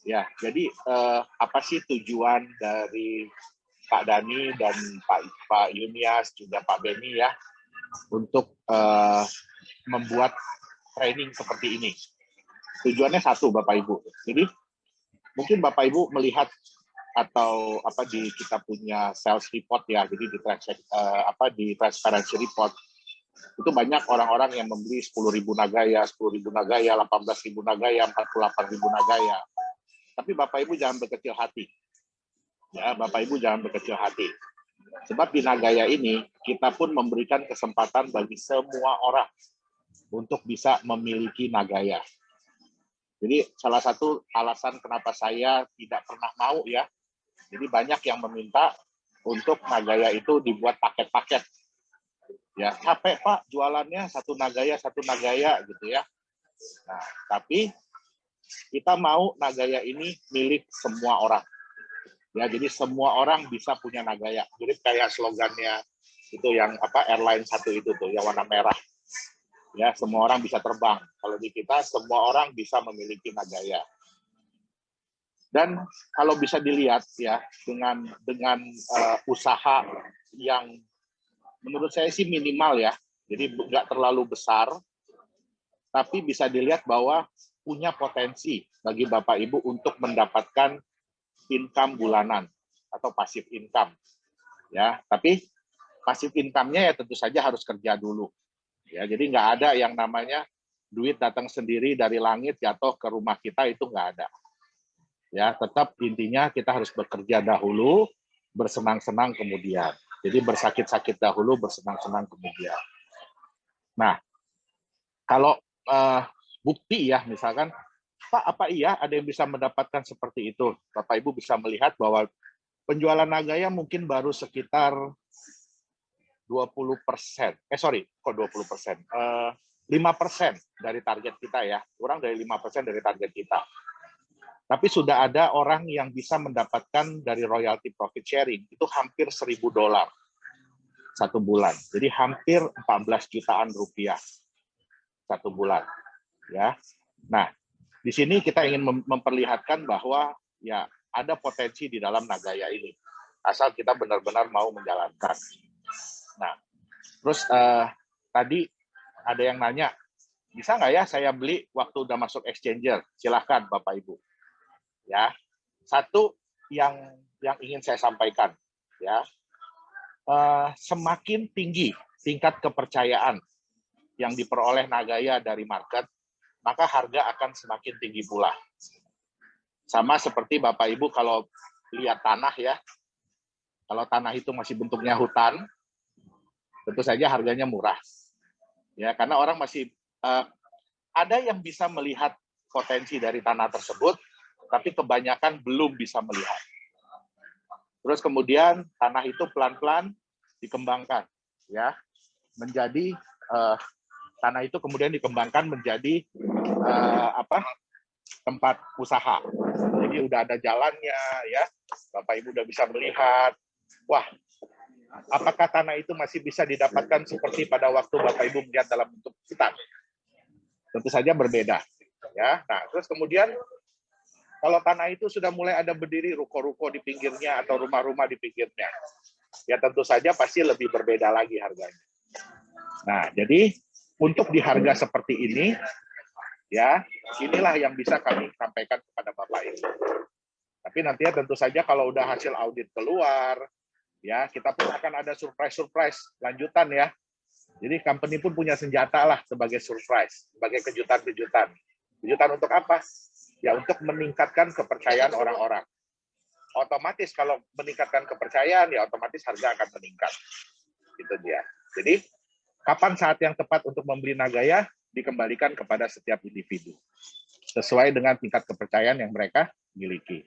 Ya, jadi apa sih tujuan dari Pak Dani dan Pak Yunias juga Pak Beni ya untuk membuat training seperti ini? Tujuannya satu, Bapak Ibu. Jadi mungkin Bapak Ibu melihat atau di kita punya sales report ya, jadi di transparency report itu banyak orang-orang yang membeli 10.000 nagaya, 10.000 nagaya, 18.000 nagaya, 48.000 nagaya. Tapi Bapak Ibu jangan berkecil hati. Ya, Bapak Ibu jangan berkecil hati. Sebab di Nagaya ini kita pun memberikan kesempatan bagi semua orang untuk bisa memiliki Nagaya. Jadi salah satu alasan kenapa saya tidak pernah mau ya. Jadi banyak yang meminta untuk Nagaya itu dibuat paket-paket. Ya, capek Pak jualannya satu Nagaya gitu ya. Nah, tapi kita mau Nagaya ini milik semua orang. Ya, jadi semua orang bisa punya Nagaya. Jadi kayak slogannya itu yang airline satu itu tuh yang warna merah. Ya, semua orang bisa terbang. Kalau di kita semua orang bisa memiliki Nagaya. Dan kalau bisa dilihat ya dengan usaha yang menurut saya sih minimal ya. Jadi nggak terlalu besar, tapi bisa dilihat bahwa punya potensi bagi Bapak Ibu untuk mendapatkan income bulanan atau passive income. Ya, tapi passive income-nya ya tentu saja harus kerja dulu. Ya, jadi nggak ada yang namanya duit datang sendiri dari langit jatuh ke rumah kita, itu nggak ada. Ya, tetap intinya kita harus bekerja dahulu, bersenang-senang kemudian. Jadi bersakit-sakit dahulu, bersenang-senang kemudian. Nah, kalau bukti ya, misalkan, Pak, apa iya ada yang bisa mendapatkan seperti itu? Bapak Ibu bisa melihat bahwa penjualan Nagaya mungkin baru sekitar 20%. Kok 20%? 5% dari target kita ya, kurang dari 5% dari target kita. Tapi sudah ada orang yang bisa mendapatkan dari royalty profit sharing, itu hampir $1.000 satu bulan. Jadi hampir 14 jutaan rupiah satu bulan. Ya. Nah, di sini kita ingin memperlihatkan bahwa ya ada potensi di dalam Nagaya ini, asal kita benar-benar mau menjalankan. Nah, terus tadi ada yang nanya, bisa nggak ya saya beli waktu udah masuk exchanger? Silahkan Bapak Ibu. Ya, satu yang ingin saya sampaikan, ya, semakin tinggi tingkat kepercayaan yang diperoleh Nagaya dari market, maka harga akan semakin tinggi pula. Sama seperti Bapak Ibu kalau lihat tanah ya, kalau tanah itu masih bentuknya hutan, tentu saja harganya murah. Ya, karena orang masih ada yang bisa melihat potensi dari tanah tersebut, tapi kebanyakan belum bisa melihat. Terus kemudian tanah itu pelan-pelan dikembangkan, ya, menjadi tanah itu kemudian dikembangkan menjadi tempat usaha. Jadi udah ada jalannya, ya, Bapak Ibu udah bisa melihat. Wah, apakah tanah itu masih bisa didapatkan seperti pada waktu Bapak Ibu melihat dalam bentuk hutan? Tentu saja berbeda, ya. Nah, terus kemudian kalau tanah itu sudah mulai ada berdiri ruko-ruko di pinggirnya atau rumah-rumah di pinggirnya, ya tentu saja pasti lebih berbeda lagi harganya. Nah, jadi untuk di harga seperti ini, ya inilah yang bisa kami sampaikan kepada Bapak Ibu. Tapi nantinya tentu saja kalau udah hasil audit keluar, ya kita pun akan ada surprise lanjutan ya. Jadi company pun punya senjata lah sebagai surprise, sebagai kejutan-kejutan. Kejutan untuk apa? Ya untuk meningkatkan kepercayaan orang-orang. Otomatis kalau meningkatkan kepercayaan, ya otomatis harga akan meningkat. Itu dia. Jadi kapan saat yang tepat untuk membeli Nagaya dikembalikan kepada setiap individu sesuai dengan tingkat kepercayaan yang mereka miliki.